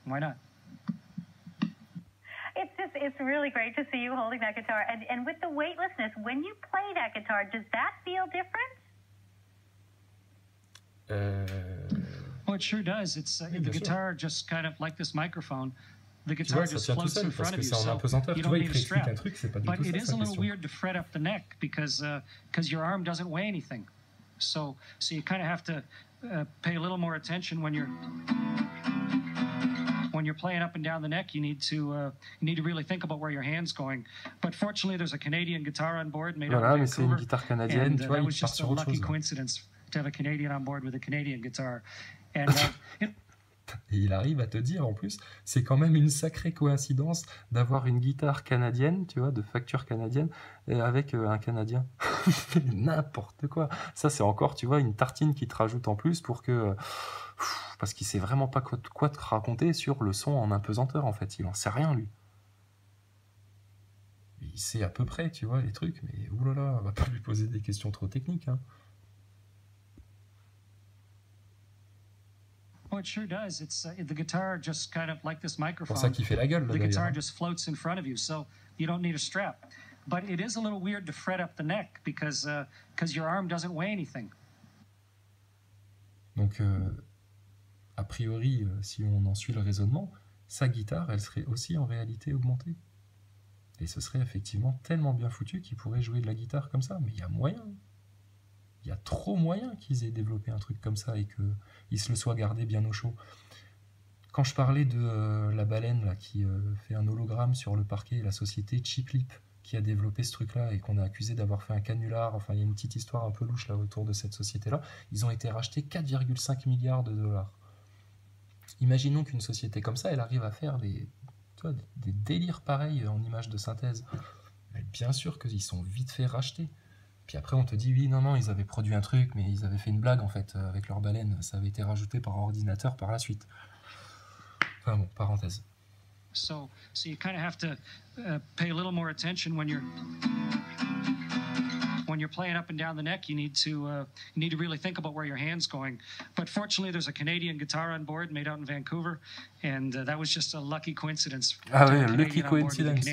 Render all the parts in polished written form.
Why not? It's really great to see you holding that guitar. And with the weightlessness, when you play that guitar, does that feel different? Oh, it sure does. It's the guitar just kind of like this microphone. The Tu guitar vois, ça just tient tout floats seul in parce front que of you, c'est en so apesanteur. you Tu vois, don't il need te a explique strap. un truc, c'est pas du But tout ça it is sa a little question. weird to fret up the neck because your arm doesn't weigh anything. So you kind of have to pay a little more attention when you're playing up and down the neck. You need to really think about where your hand's going. But fortunately, there's a Canadian guitar on board made out Voilà, of mais c'est une Vancouver. guitare canadienne, And tu vois, that il was part just a sur autre lucky chose. coincidence to have a Canadian on board with a Canadian guitar. And Et il arrive à te dire en plus, c'est quand même une sacrée coïncidence d'avoir une guitare canadienne, tu vois, de facture canadienne, et avec un Canadien. N'importe quoi. Ça, c'est encore, tu vois, une tartine qui te rajoute en plus pour que... parce qu'il sait vraiment pas quoi te raconter sur le son en apesanteur, en fait. Il en sait rien, lui. Il sait à peu près, tu vois, les trucs, mais oulala, on va pas lui poser des questions trop techniques, hein. Oh, it sure does. It's the guitar just kind of like this C'est pour microphone. ça qu'il fait la gueule, là, The guitar d'ailleurs. just floats in front of you, so you don't need a strap. But it is a little weird to fret up the neck because your arm doesn't weigh anything. Donc, a priori, si on en suit le raisonnement, sa guitare, elle serait aussi en réalité augmentée. Et ce serait effectivement tellement bien foutu qu'il pourrait jouer de la guitare comme ça. Mais il y a moyen. Il y a trop moyen qu'ils aient développé un truc comme ça et qu'ils se le soient gardé bien au chaud. Quand je parlais de la baleine là, qui fait un hologramme sur le parquet, la société Cheap Lip qui a développé ce truc-là et qu'on a accusé d'avoir fait un canular, enfin il y a une petite histoire un peu louche là autour de cette société-là, ils ont été rachetés 4,5 milliards de dollars. Imaginons qu'une société comme ça, elle arrive à faire des délires pareils en images de synthèse. Mais bien sûr qu'ils sont vite fait racheter. Puis après, on te dit, oui, non, ils avaient produit un truc, mais ils avaient fait une blague, en fait, avec leur baleine. Ça avait été rajouté par ordinateur par la suite. Enfin bon, parenthèse. So you kind of have to pay a little more attention when you're playing up and down the neck. You need to really think about where your hand's going. But fortunately, there's a Canadian guitar on board made out in Vancouver, and that was just a lucky coincidence. Ah oui, lucky coincidence.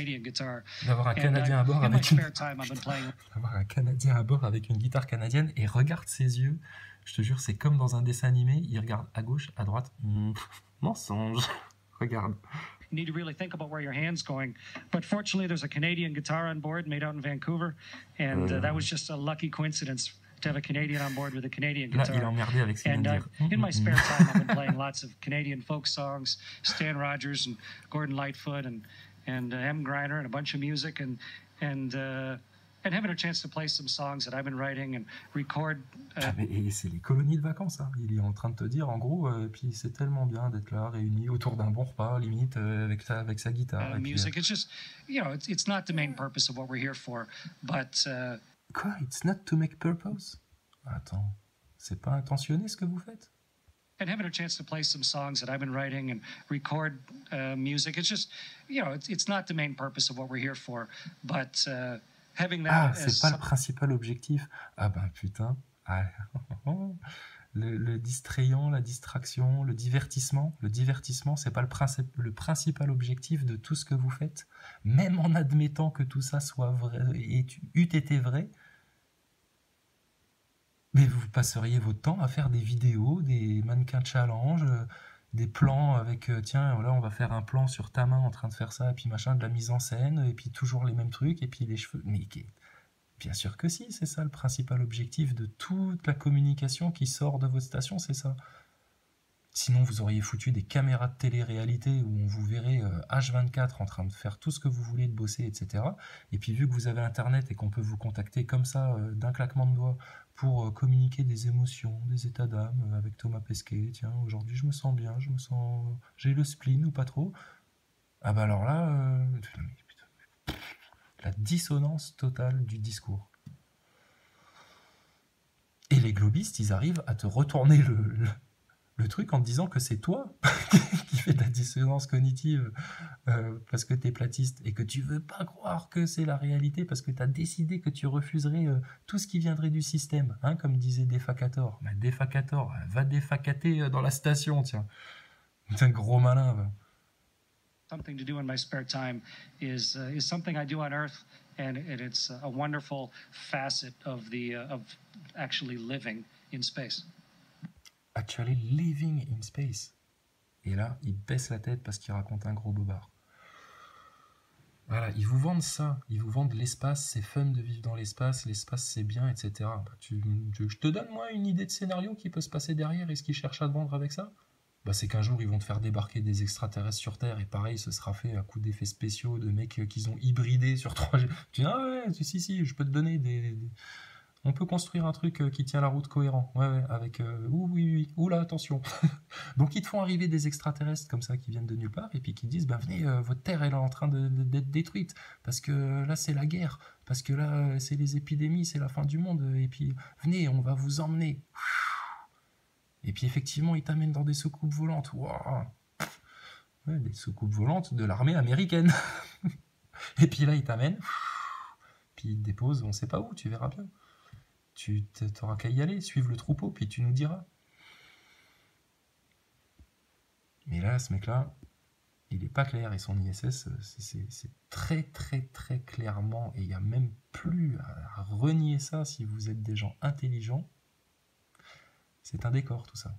D'avoir un Canadien à bord avec d'avoir un Canadien à bord avec une guitare canadienne et regarde ses yeux. Je te jure, c'est comme dans un dessin animé. Il regarde à gauche, à droite. Mensonge. Regarde. You need to really think about where your hand's going. But fortunately, there's a Canadian guitar on board made out in Vancouver, and that was just a lucky coincidence to have a Canadian on board with a Canadian guitar. Là, il est emmerdé avec ce qu'il vient de dire. In my spare time, I've been playing lots of Canadian folk songs, Stan Rogers and Gordon Lightfoot and M. Griner and a bunch of music and having a chance to play some songs that I've been writing and record. Mais c'est les colonies de vacances, hein. Il est en train de te dire, en gros, puis c'est tellement bien d'être là, réunis autour d'un bon repas, limite, avec sa guitare. Music, it's just, it's not the main purpose of what we're here for, but... Quoi? It's not to make purpose? Attends, c'est pas intentionné ce que vous faites? And having a chance to play some songs that I've been writing and record music, it's just, it's not the main purpose of what we're here for, but... Ah, c'est pas le principal objectif. Ah ben putain. Ah. Le distrayant, la distraction, le divertissement, c'est pas le principal objectif de tout ce que vous faites. Même en admettant que tout ça soit vrai et eût été vrai, mais vous passeriez votre temps à faire des vidéos, des mannequins challenge, des plans avec, tiens, là on va faire un plan sur ta main en train de faire ça, et puis machin, de la mise en scène, et puis toujours les mêmes trucs, et puis les cheveux. Mais bien sûr que si, c'est ça le principal objectif de toute la communication qui sort de votre station, c'est ça. Sinon, vous auriez foutu des caméras de télé-réalité où on vous verrait H24 en train de faire tout ce que vous voulez, de bosser, etc. Et puis vu que vous avez Internet et qu'on peut vous contacter comme ça, d'un claquement de doigts, pour communiquer des émotions, des états d'âme avec Thomas Pesquet. Tiens, aujourd'hui je me sens bien, j'ai le spleen ou pas trop. Ah bah alors là, la dissonance totale du discours. Et les globistes, ils arrivent à te retourner le truc en te disant que c'est toi qui fais de la dissonance cognitive parce que t'es platiste et que tu veux pas croire que c'est la réalité parce que t'as décidé que tu refuserais tout ce qui viendrait du système, hein, comme disait Defacator. Mais Defacator, va défacater dans la station, tiens. C'est un gros malin, va. Something to do in my spare time is something I do on Earth, and it's a wonderful facet of of actually living in space. Actually living in space. Et là, il baisse la tête parce qu'il raconte un gros bobard. Voilà, ils vous vendent ça. Ils vous vendent l'espace, c'est fun de vivre dans l'espace c'est bien, etc. Bah, je te donne, moi, une idée de scénario qui peut se passer derrière et ce qu'ils cherchent à te vendre avec ça. Bah, c'est qu'un jour, ils vont te faire débarquer des extraterrestres sur Terre et pareil, ce sera fait à coup d'effets spéciaux, de mecs qu'ils ont hybridés sur 3G. Tu dis, ah ouais, si, je peux te donner On peut construire un truc qui tient la route cohérent. Ouais, avec... oui. Oula, attention. Donc, ils te font arriver des extraterrestres comme ça qui viennent de nulle part et puis qui disent, ben venez, votre Terre elle est en train d'être détruite parce que là, c'est la guerre. Parce que là, c'est les épidémies, c'est la fin du monde. Et puis, venez, on va vous emmener. Et puis, effectivement, ils t'amènent dans des soucoupes volantes. Wow. Ouais, des soucoupes volantes de l'armée américaine. Et puis là, ils t'amènent. Puis ils te déposent, on sait pas où, tu verras bien. Tu t'auras qu'à y aller, suivre le troupeau, puis tu nous diras. Mais là, ce mec-là, il est pas clair, et son ISS, c'est très, très, très clairement, et il n'y a même plus à renier ça si vous êtes des gens intelligents. C'est un décor, tout ça.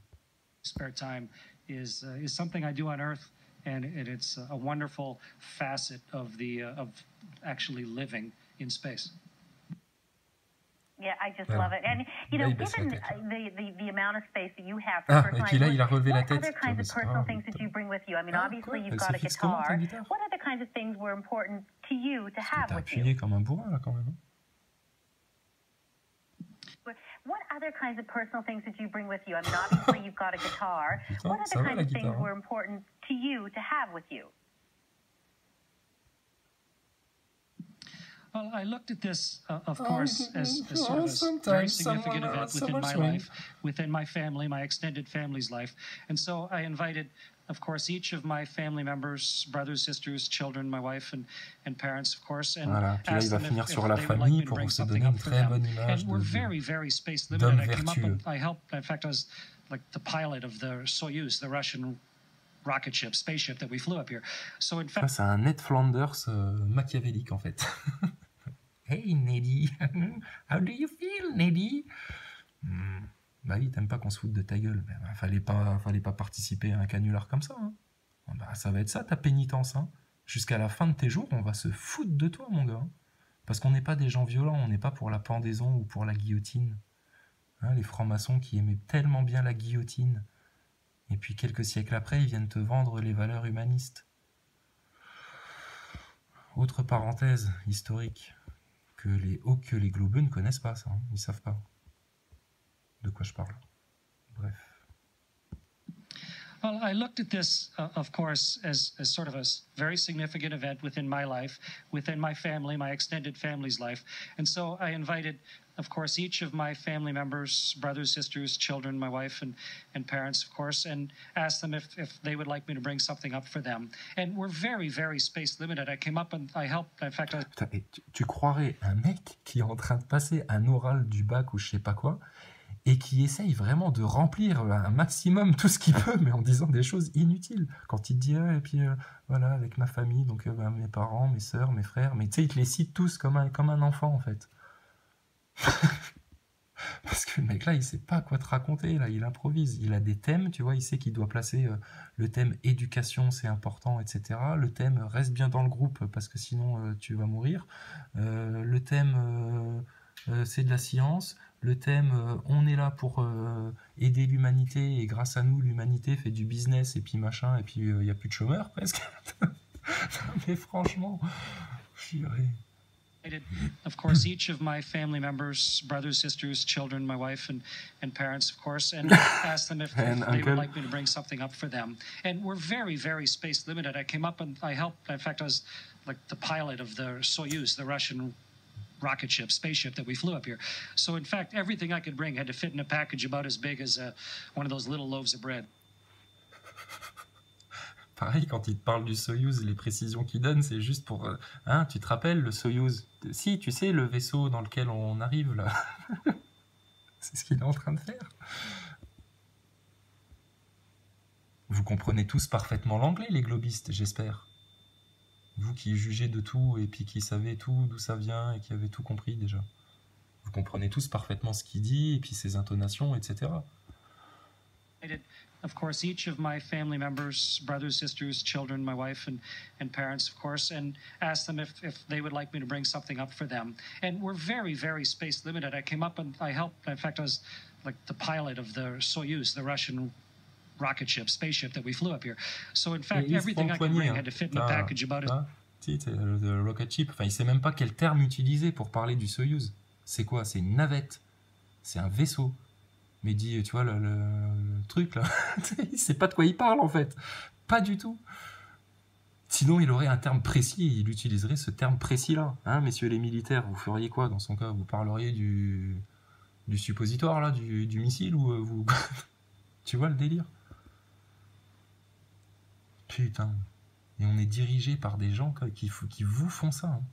Spare time is something I do on Earth, and it's a wonderful facet of of actually living in space. Yeah, I just Voilà. love it. And, you Là, know, il baisse la given tête. the amount of space that you have for Ah, et personal puis là, life, il a relevé la what tête. other kinds of personal things did you bring with you? I mean, obviously, you've Elle got se a fixe comment, ta guitar. guitare? What other kinds of things were important to you to Parce que have t'as with you? appuyé comme un bourrin, là, quand même. What other kinds of personal things did you bring with you? I mean, obviously, you've got a guitar. Putain, What ça other va, kinds la of things guitare, hein. were important to you to have with you? Well, I looked at this, of course, as sort of a very sometimes significant someone, event within my swing. life, within my family, my extended family's life. And so I invited, of course, each of my family members, brothers, sisters, children, my wife and parents, of course, and Voilà, puis là, il asked va them finir if sur la they would like famille me to pour bring se something donner up une for très them. bonne image And we're very, very space d'homme limited. I came up vertueux. and I helped. In fact, I was like the pilot of the Soyuz, the Russian rocket ship, spaceship that we flew up here. So in Ça, fact, c'est un Ned Flanders machiavélique, en fait. Hey, Neddy, how do you feel, Neddy? Bah oui, t'aimes pas qu'on se foute de ta gueule. Bah, fallait pas participer à un canular comme ça. Hein. Bah, ça va être ça, ta pénitence. Hein. Jusqu'à la fin de tes jours, on va se foutre de toi, mon gars. Parce qu'on n'est pas des gens violents, on n'est pas pour la pendaison ou pour la guillotine. Hein, les francs-maçons qui aimaient tellement bien la guillotine. Et puis quelques siècles après, ils viennent te vendre les valeurs humanistes. Autre parenthèse historique. Que les globeux ne connaissent pas ça, hein. Ils savent pas de quoi je parle. Bref. Well, I looked at this, of course, as sort of a very significant event within my life, within my family, my extended family's life. And so I invited, of course, each of my family members, brothers, sisters, children, my wife and parents, of course, and asked them if they would like me to bring something up for them. And we're very, very space limited. I came up and I helped. In fact, Putain, et tu croirais un mec qui est en train de passer un oral du bac ou je sais pas quoi, et qui essaye vraiment de remplir un maximum tout ce qu'il peut, mais en disant des choses inutiles. Quand il te dit, et puis voilà, avec ma famille, donc mes parents, mes sœurs, mes frères, mais tu sais, il te les cite tous comme un enfant, en fait. Parce que le mec là, il sait pas quoi te raconter, là, il improvise. Il a des thèmes, tu vois, il sait qu'il doit placer le thème éducation, c'est important, etc. Le thème reste bien dans le groupe parce que sinon tu vas mourir. Le thème c'est de la science. Le thème on est là pour aider l'humanité et grâce à nous, l'humanité fait du business et puis machin, et puis il n'y a plus de chômeurs presque. Mais franchement, purée. Of course, each of my family members, brothers, sisters, children, my wife and parents, of course, and asked them if they would like me to bring something up for them. And we're very, very space limited. I came up and I helped. In fact, I was like the pilot of the Soyuz, the Russian rocket ship, spaceship that we flew up here. So, in fact, everything I could bring had to fit in a package about as big as one of those little loaves of bread. Pareil, quand il te parle du Soyouz, les précisions qu'il donne, c'est juste pour... hein, tu te rappelles le Soyouz? Si, tu sais, le vaisseau dans lequel on arrive, là. C'est ce qu'il est en train de faire. Vous comprenez tous parfaitement l'anglais, les globistes, j'espère. Vous qui jugez de tout et puis qui savez tout d'où ça vient et qui avez tout compris déjà. Vous comprenez tous parfaitement ce qu'il dit et puis ses intonations, etc. Of course, each of my family members, brothers, sisters, children, my wife, and parents, of course, and asked them if they would like me to bring something up for them. And we're very, very space limited. I came up and I helped. In fact, I was like the pilot of the Soyuz, the Russian rocket ship, spaceship that we flew up here. So, in fact, everything I could bring had to fit in a package about it. Le rocket ship, enfin, il sait même pas quel terme utiliser pour parler du Soyuz. C'est quoi? C'est une navette. C'est un vaisseau. Mais dit, tu vois, le truc là, il sait pas de quoi il parle en fait. Pas du tout. Sinon, il aurait un terme précis, il utiliserait ce terme précis-là. Hein, messieurs les militaires, vous feriez quoi dans son cas? Vous parleriez du suppositoire là, du missile ou vous... Tu vois le délire? Putain. Et on est dirigé par des gens qui vous font ça. Hein.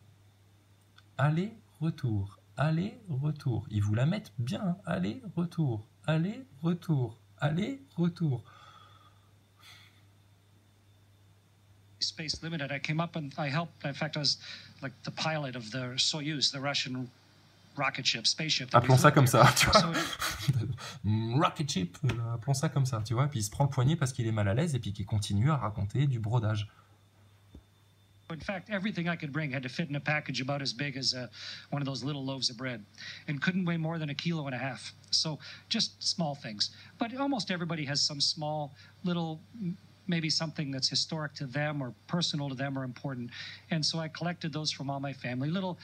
Aller-retour. Aller-retour. Ils vous la mettent bien. Hein. Aller-retour. Aller-retour. Aller-retour. Space limited. I came up and I helped. In fact, I was like the pilot of the Soyuz, the Russian rocket ship, spaceship. Appelons ça comme ça, tu vois. Rocket ship, appelons ça comme ça, tu vois. Puis il se prend le poignet parce qu'il est mal à l'aise et puis qu'il continue à raconter du brodage. In fact, everything I could bring had to fit in a package about as big as one of those little loaves of bread and couldn't weigh more than 1.5 kilos. So just small things. But almost everybody has some small little, maybe something that's historic to them or personal to them or important. And so I collected those from all my family. Little,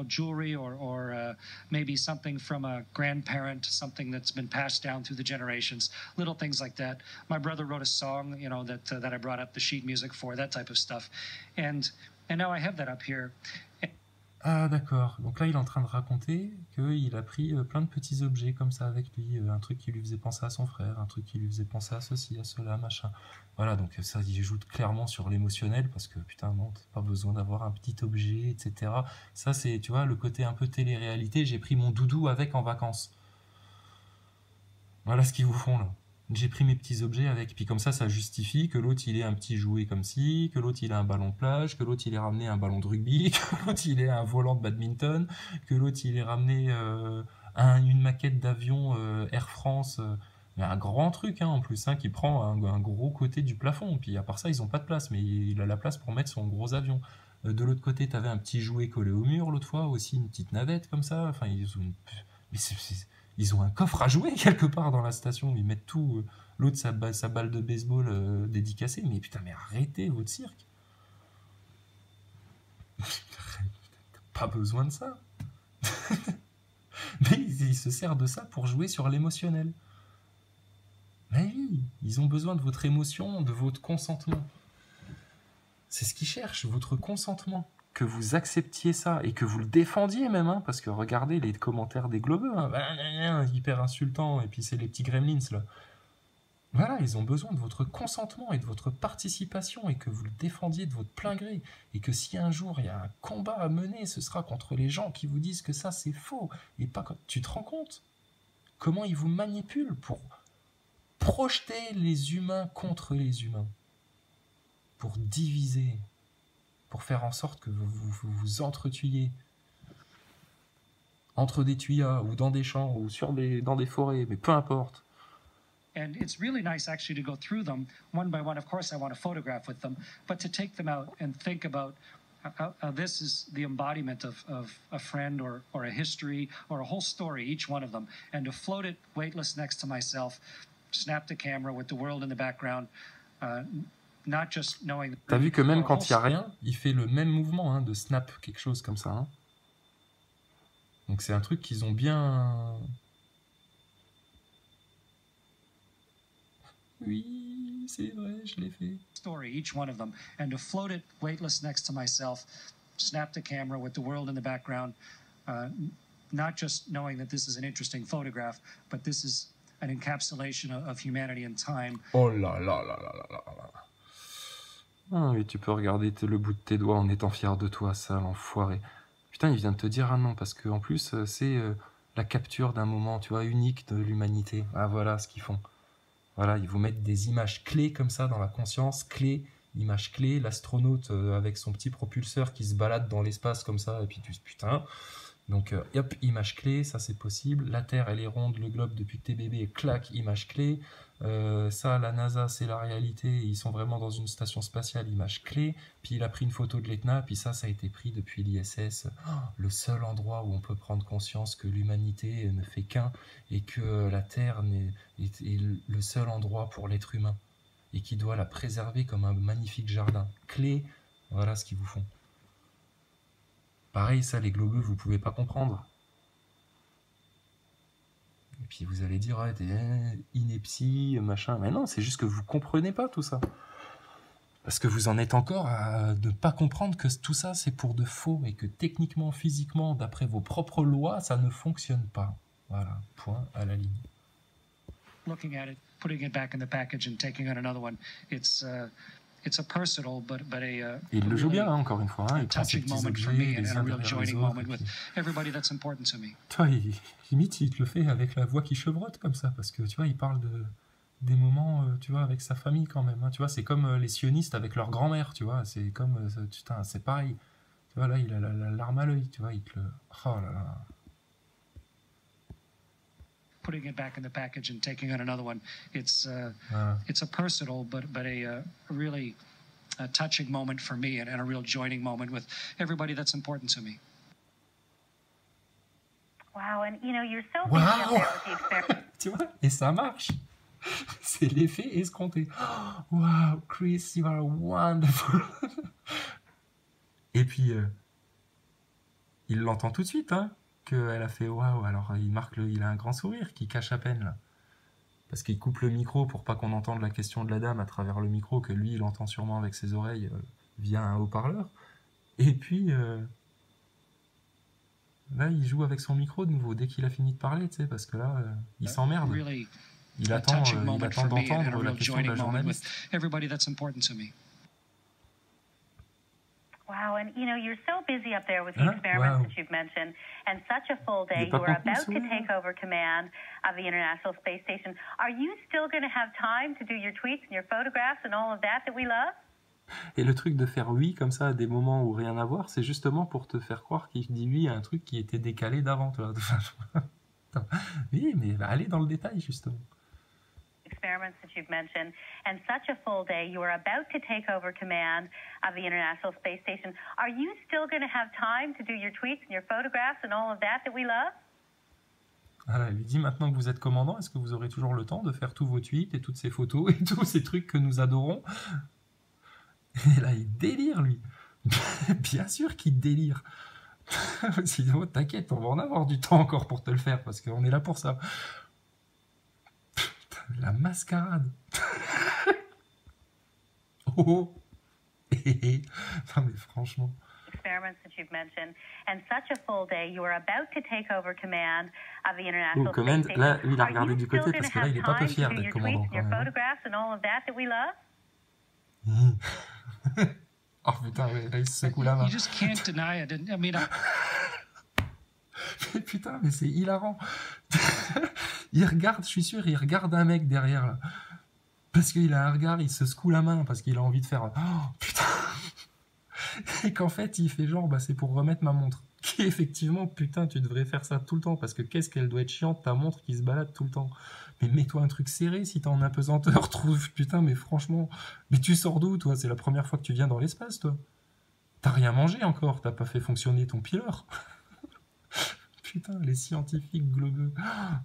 jewelry or maybe something from a grandparent, something that's been passed down through the generations, little things like that. My brother wrote a song, that I brought up the sheet music for, that type of stuff. And now I have that up here. Ah d'accord, donc là il est en train de raconter qu'il a pris plein de petits objets comme ça avec lui, un truc qui lui faisait penser à son frère, un truc qui lui faisait penser à ceci, à cela, machin. Voilà, donc ça il joue clairement sur l'émotionnel parce que putain non, t'as pas besoin d'avoir un petit objet, etc. Ça c'est, tu vois, le côté un peu télé-réalité, j'ai pris mon doudou avec en vacances. Voilà ce qu'ils vous font là. J'ai pris mes petits objets avec, puis comme ça justifie que l'autre il ait un petit jouet comme ci, que l'autre il a un ballon de plage, que l'autre il ait ramené un ballon de rugby, que l'autre il ait un volant de badminton, que l'autre il ait ramené une maquette d'avion Air France, mais un grand truc en plus, qui prend un gros côté du plafond, puis à part ça ils ont pas de place, mais il a la place pour mettre son gros avion. De l'autre côté t'avais un petit jouet collé au mur l'autre fois, aussi une petite navette comme ça, enfin ils ont un coffre à jouer quelque part dans la station, ils mettent tout, l'autre sa balle de baseball dédicacée, mais putain, mais arrêtez votre cirque. Pas besoin de ça. Mais ils se servent de ça pour jouer sur l'émotionnel. Mais oui, ils ont besoin de votre émotion, de votre consentement. C'est ce qu'ils cherchent, votre consentement. Que vous acceptiez ça et que vous le défendiez même, parce que regardez les commentaires des globeux, hyper insultants, et puis c'est les petits gremlins là. Voilà, ils ont besoin de votre consentement et de votre participation et que vous le défendiez de votre plein gré. Et que si un jour il y a un combat à mener, ce sera contre les gens qui vous disent que ça c'est faux. Et pas quand... Tu te rends compte comment ils vous manipulent pour projeter les humains contre les humains, pour diviser, pour faire en sorte que vous vous entretuiez entre des tuyas ou dans des champs ou dans des forêts, mais peu importe. And it's really nice actually to go through them one by one. Of course, I want to photograph with them, but to take them out and think about how this is the embodiment of a friend or a history or a whole story, each one of them, and to float it weightless next to myself, snap the camera with the world in the background, not just knowing... T'as vu que même quand il n'y a rien, il fait le même mouvement de snap, quelque chose comme ça. Donc c'est un truc qu'ils ont bien... Oui, c'est vrai, je l'ai fait. Story, each one of them, and to float it weightless next to myself, snap the camera with the world in the background, not just knowing that this is an interesting photograph, but this is an encapsulation of humanity and time. Oh là là là là là là là. Ah oui, tu peux regarder le bout de tes doigts en étant fier de toi, sale enfoiré. Putain, il vient de te dire un non, parce que en plus, c'est la capture d'un moment, tu vois, unique de l'humanité. Ah voilà ce qu'ils font. Voilà, ils vous mettent des images clés comme ça dans la conscience, clés, images clés, l'astronaute avec son petit propulseur qui se balade dans l'espace comme ça, et puis tu putain. Donc, hop, image clé, ça c'est possible. La Terre, elle est ronde, le globe depuis que t'es bébé, clac, image clé. Ça, la NASA, c'est la réalité. Ils sont vraiment dans une station spatiale, image clé. Puis il a pris une photo de l'Etna, puis ça a été pris depuis l'ISS. Oh, le seul endroit où on peut prendre conscience que l'humanité ne fait qu'un et que la Terre est le seul endroit pour l'être humain et qui doit la préserver comme un magnifique jardin. Clé, voilà ce qu'ils vous font. Pareil, ça, les globeux, vous pouvez pas comprendre. Et puis vous allez dire, t'es ineptie, machin. Mais non, c'est juste que vous comprenez pas tout ça. Parce que vous en êtes encore à ne pas comprendre que tout ça, c'est pour de faux et que techniquement, physiquement, d'après vos propres lois, ça ne fonctionne pas. Voilà, point à la ligne. Looking at it, putting it back in the package and taking on another one, it's a personal, but Et il le joue bien, hein, encore une fois. Hein, il prend ses touching petits moment for objets, me les and a uns real derrière les joining autres. moment with everybody that's important to me. Toi, limite, il te le fait avec la voix qui chevrotte comme ça, parce que tu vois, il parle des moments, tu vois, avec sa famille quand même. Hein, tu vois, c'est comme les sionistes avec leur grand-mère, tu vois, c'est comme, putain, c'est pareil. Tu vois, là, il a la larme à l'œil, tu vois, il te le... Oh là là. Putting it back in the package and taking on another one, it's Voilà. a personal, but a really touching moment for me and a real joining moment with everybody that's important to me. Wow, and you're so busy up there with the experiment. Tu vois, et ça marche. C'est l'effet escompté. Oh, wow, Chris, you are wonderful. Et puis, il l'entend tout de suite, hein, qu'elle a fait waouh. Alors, il a un grand sourire qui cache à peine, là. Parce qu'il coupe le micro pour pas qu'on entende la question de la dame à travers le micro, que lui, il entend sûrement avec ses oreilles via un haut-parleur. Et puis, là, il joue avec son micro de nouveau, dès qu'il a fini de parler, tu sais, parce que là, il s'emmerde. Really Il a attend touching moment for me and a d'entendre la real question de la joining moment with journaliste. everybody that's important to me. Wow, and you're so busy up there with the Huh? experiments Wow. that you've mentioned, and such a full day. J'ai pas You are compris about ce to mot. take over command of the International Space Station. Are you still going to have time to do your tweets and your photographs and all of that we love? Et le truc de faire oui comme ça à des moments où rien à voir, c'est justement pour te faire croire qu'il dit oui à un truc qui était décalé d'avant. Tu vois. Attends. Oui, mais bah, allez dans le détail justement. Experiments that you've mentioned, and such a full day. You are about to take over command of the International Space Station. Are you still going to have time to do your tweets and your photographs and all of that we love? Voilà, elle lui dit maintenant que vous êtes commandant, est-ce que vous aurez toujours le temps de faire tous vos tweets et toutes ces photos et tous ces trucs que nous adorons? Et là, il délire, lui. Bien sûr qu'il délire. Sinon, t'inquiète, on va en avoir du temps encore pour te le faire, parce qu'on est là pour ça. Putain, la mascarade. Oh. Non, mais franchement. Experiments that you've mentioned, and such a full day. You are about to take over command of the International Space Command, Station. là, lui, il a Are regardé you du still côté, going parce to que là, have il est pas peu time fier to do d'être your commandant tweets and quand your même. Hein. photographs and all of that we love? Oh putain, ouais, là, il se secoue la main. You just can't deny it. And I mean, Mais putain, mais c'est hilarant. Il regarde, je suis sûr, il regarde un mec derrière là. Parce qu'il a un regard, il se secoue la main parce qu'il a envie de faire oh putain. Et qu'en fait, il fait genre, bah c'est pour remettre ma montre. Qui effectivement, putain, tu devrais faire ça tout le temps parce que qu'est-ce qu'elle doit être chiante ta montre qui se balade tout le temps. Mais mets-toi un truc serré si t'es en apesanteur, trouve, putain, mais franchement, mais tu sors d'où toi? C'est la première fois que tu viens dans l'espace, toi. T'as rien mangé encore, t'as pas fait fonctionner ton pileur. Putain, les scientifiques globeux.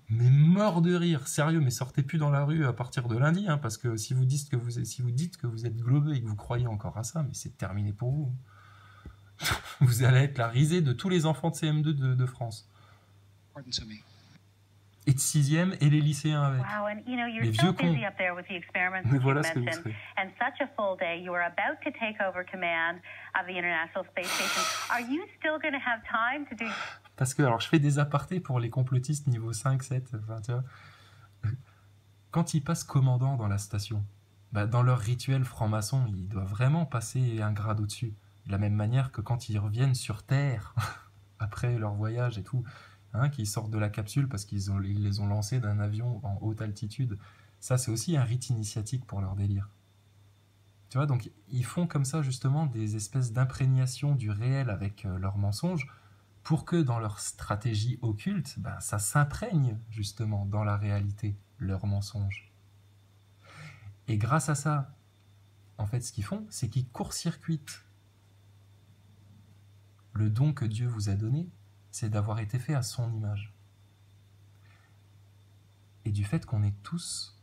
Mais mort de rire, sérieux, mais sortez plus dans la rue à partir de lundi, hein, parce que si vous dites que vous êtes globeux et que vous croyez encore à ça, mais c'est terminé pour vous. Vous allez être la risée de tous les enfants de CM2 de France. important to me. Et de 6e et les lycéens avec. Wow, and you're Les so vieux busy cons. up there with the experiments Mais that voilà you've ce que vous mentioned, serez. and such a full day. You are about to take over command of the International Space Station. Are you still going to have time to do? Parce que, alors, je fais des apartés pour les complotistes niveau 5, 7, enfin, tu vois. Quand ils passent commandant dans la station, bah, dans leur rituel franc-maçon, ils doivent vraiment passer un grade au-dessus. De la même manière que quand ils reviennent sur Terre, après leur voyage et tout, hein, qu'ils sortent de la capsule parce ils les ont lancés d'un avion en haute altitude, Ça, c'est aussi un rite initiatique pour leur délire. Tu vois, donc ils font comme ça justement des espèces d'imprégnation du réel avec leurs mensonges pour que dans leur stratégie occulte, ben, ça s'imprègne justement dans la réalité, leurs mensonges. Et grâce à ça, en fait, ce qu'ils font, c'est qu'ils court-circuitent le don que Dieu vous a donné, c'est d'avoir été fait à son image. Et du fait qu'on est tous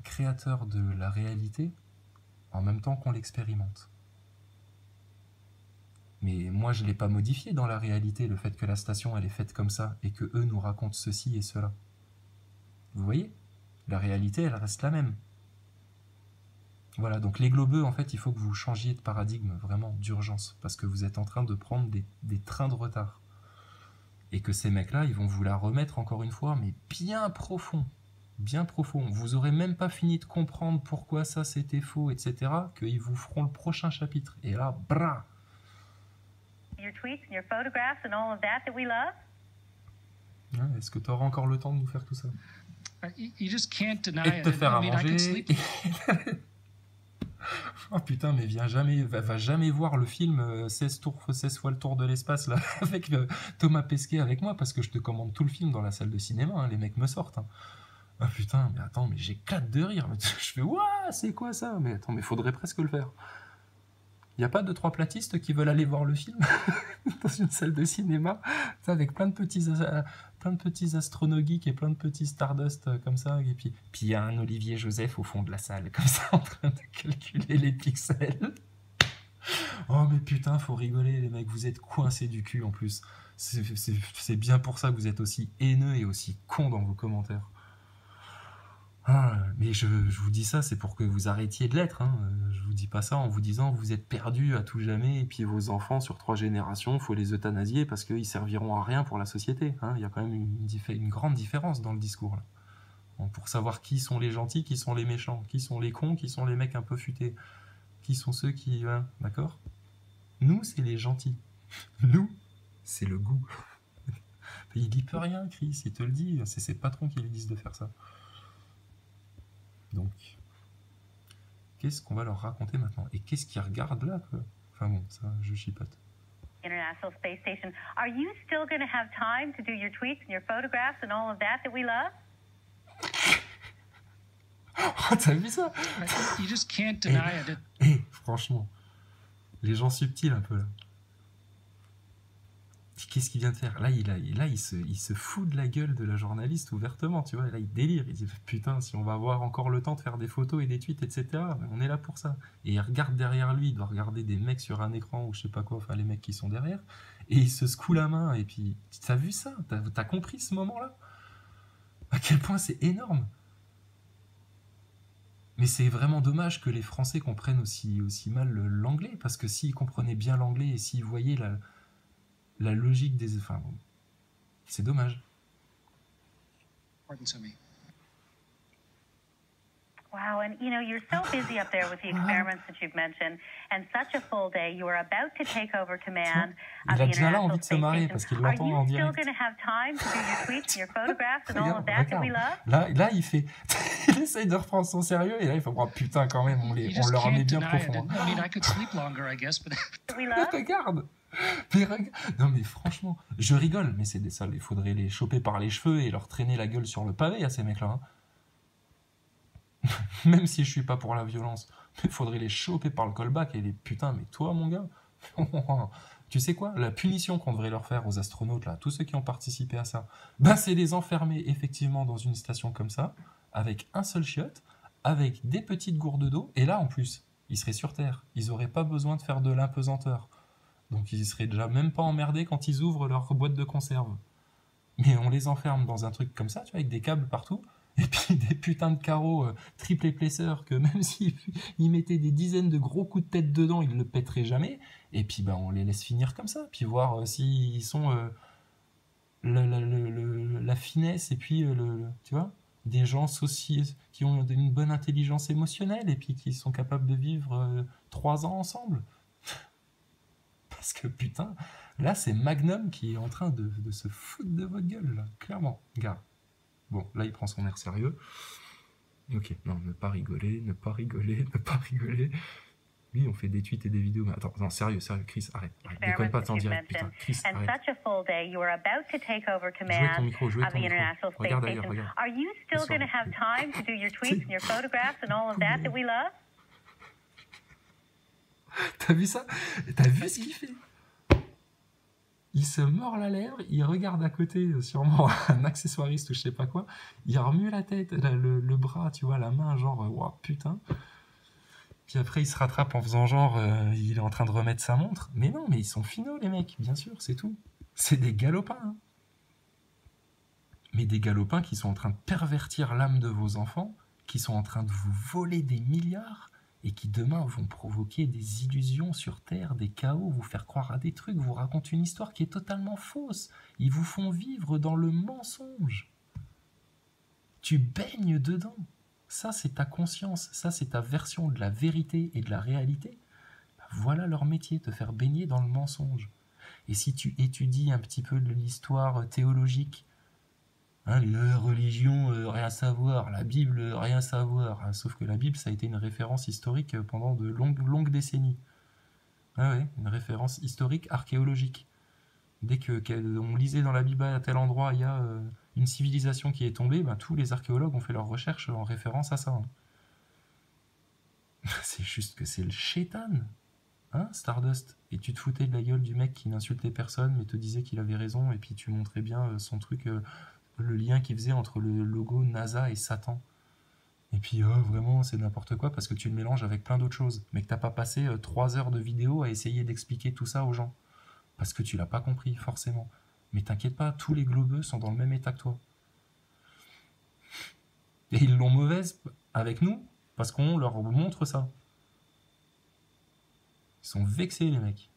créateurs de la réalité en même temps qu'on l'expérimente. Mais moi, je ne l'ai pas modifié dans la réalité, le fait que la station, elle est faite comme ça, et que eux nous racontent ceci et cela. Vous voyez ? La réalité, elle reste la même. Voilà, donc les globeux, en fait, il faut que vous changiez de paradigme, vraiment, d'urgence, parce que vous êtes en train de prendre des trains de retard. Et que ces mecs-là, ils vont vous la remettre encore une fois, mais bien profond. Bien profond. Vous n'aurez même pas fini de comprendre pourquoi ça c'était faux, etc., qu'ils vous feront le prochain chapitre. Et là, bra! Your tweets and your photographs and all of that we love. Ouais, est-ce que tu auras encore le temps de nous faire tout ça? You just can't deny Et de te it. faire à I could manger. sleep. Oh putain, mais va jamais voir le film 16 fois le tour de l'espace là, avec Thomas Pesquet avec moi, parce que je te commande tout le film dans la salle de cinéma, hein, les mecs me sortent. Hein. Ah putain, mais attends, mais j'éclate de rire. Je fais, ouah, c'est quoi ça? Mais attends, mais faudrait presque le faire. Il n'y a pas 2-3 platistes qui veulent aller voir le film dans une salle de cinéma, avec plein de petits astronogeeks et plein de petits stardust comme ça, et puis il y a un Olivier Joseph au fond de la salle, comme ça, en train de calculer les pixels. Oh mais putain, faut rigoler les mecs, vous êtes coincés du cul en plus. C'est bien pour ça que vous êtes aussi haineux et aussi cons dans vos commentaires. Ah, mais je vous dis ça, c'est pour que vous arrêtiez de l'être. Hein. Je vous dis pas ça en vous disant vous êtes perdus à tout jamais et puis vos enfants sur 3 générations, faut les euthanasier parce qu'ils serviront à rien pour la société. Hein. Il y a quand même une grande différence dans le discours là. Bon, pour savoir qui sont les gentils, qui sont les méchants, qui sont les cons, qui sont les mecs un peu futés, qui sont ceux qui... Hein, d'accord ? Nous, c'est les gentils. Nous, c'est le goût. Il dit peu rien, Chris, il te le dit. C'est ses patrons qui lui disent de faire ça. Donc, qu'est-ce qu'on va leur raconter maintenant? Et qu'est-ce qu'ils regardent là, quoi? Enfin bon, ça, je chipote. International Space Station. Are you still going to have time to do your tweets and your photographs and all of that we love? Oh, t'as vu ça? You just can't deny it. Franchement, les gens subtils un peu là. Qu'est-ce qu'il vient de faire? Là, il se fout de la gueule de la journaliste ouvertement, tu vois. Là, il délire. Il dit, putain, si on va avoir encore le temps de faire des photos et des tweets, etc., on est là pour ça. Et il regarde derrière lui, il doit regarder des mecs sur un écran ou je sais pas quoi, enfin les mecs qui sont derrière, et il se secoue la main. Et puis, t'as vu ça? T'as compris ce moment-là? À quel point c'est énorme? Mais c'est vraiment dommage que les Français comprennent aussi mal l'anglais, parce que s'ils comprenaient bien l'anglais et s'ils voyaient la logique des... Enfin, bon, c'est dommage. Wow, and you know, you're so busy up there with the experiments that you've mentioned, and such a full day. You are about to take over command of Il a the déjà là International envie de se Space marier parce Station. qu'il Are l'entend en you still direct. going to have time to do your tweets and your photographs and all of that we love? Là, il fait... il essaye de reprendre son sérieux et là, il fait, oh, putain, quand même, on leur remet bien profond. I mean, I could sleep longer, I guess, but... We love? Regarde. Non mais franchement, je rigole, mais c'est des salles, il faudrait les choper par les cheveux et leur traîner la gueule sur le pavé à ces mecs-là. Hein. Même si je suis pas pour la violence, il faudrait les choper par le callback et les putain, mais toi mon gars, tu sais quoi, la punition qu'on devrait leur faire aux astronautes là, tous ceux qui ont participé à ça, ben c'est les enfermer effectivement dans une station comme ça, avec un seul chiotte, avec des petites gourdes d'eau, et là en plus, ils seraient sur Terre, ils auraient pas besoin de faire de l'impesanteur. Donc ils seraient déjà même pas emmerdés quand ils ouvrent leur boîte de conserve. Mais on les enferme dans un truc comme ça, tu vois, avec des câbles partout, et puis des putains de carreaux triple épaisseur que même s'ils mettaient des dizaines de gros coups de tête dedans, ils ne le pèteraient jamais. Et puis ben, on les laisse finir comme ça, puis voir s'ils sont la finesse, et puis tu vois, des gens qui ont une bonne intelligence émotionnelle, et puis qui sont capables de vivre 3 ans ensemble. Parce que putain, là c'est Magnum qui est en train de se foutre de votre gueule, là, clairement, gars. Bon, là il prend son air sérieux. Ok, non, ne pas rigoler, ne pas rigoler, ne pas rigoler. Oui, on fait des tweets et des vidéos, mais attends, non, sérieux, Chris, arrête, déconne pas, t'es en direct, putain, Chris, And arrête. such a full day, you are about to take over Jouez ton command micro, jouez of ton the micro. International Space Regarde ailleurs, Station. regarde. Are you still going to have time to do your tweets and your photographs and all of that we love? T'as vu ça? T'as vu ce qu'il fait? Il se mord la lèvre, il regarde à côté, sûrement un accessoiriste ou je sais pas quoi, il remue la tête, le bras, tu vois, la main, genre, wow, putain. Puis après, il se rattrape en faisant genre, il est en train de remettre sa montre. Mais non, mais ils sont finaux, les mecs, bien sûr, c'est tout. C'est des galopins. Hein. Mais des galopins qui sont en train de pervertir l'âme de vos enfants, qui sont en train de vous voler des milliards, et qui demain vont provoquer des illusions sur Terre, des chaos, vous faire croire à des trucs, vous racontent une histoire qui est totalement fausse. Ils vous font vivre dans le mensonge. Tu baignes dedans. Ça, c'est ta conscience, ça, c'est ta version de la vérité et de la réalité. Voilà leur métier, te faire baigner dans le mensonge. Et si tu étudies un petit peu de l'histoire théologique, hein, les religions, rien savoir, la Bible, rien savoir, hein, sauf que la Bible, ça a été une référence historique pendant de longues décennies. Ah ouais, une référence historique archéologique. Dès qu'on lisait dans la Bible à tel endroit, il y a une civilisation qui est tombée, ben, tous les archéologues ont fait leurs recherches en référence à ça. Hein. C'est juste que c'est le chétan, hein, Stardust. Et tu te foutais de la gueule du mec qui n'insultait personne, mais te disait qu'il avait raison, et puis tu montrais bien son truc, le lien qu'il faisait entre le logo NASA et Satan. Et puis vraiment, c'est n'importe quoi parce que tu le mélanges avec plein d'autres choses, mais que t'as pas passé 3 heures de vidéo à essayer d'expliquer tout ça aux gens. Parce que tu l'as pas compris, forcément. Mais t'inquiète pas, tous les globeux sont dans le même état que toi. Et ils l'ont mauvaise avec nous, parce qu'on leur montre ça. Ils sont vexés, les mecs.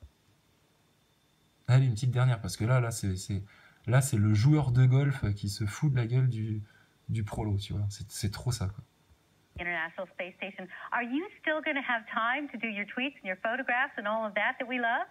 Allez, une petite dernière, parce que là c'est le joueur de golf qui se fout de la gueule du prolo, tu vois. C'est trop ça, quoi. International Space Station. Are you still going to have time to do your tweets and your photographs and all of that we love?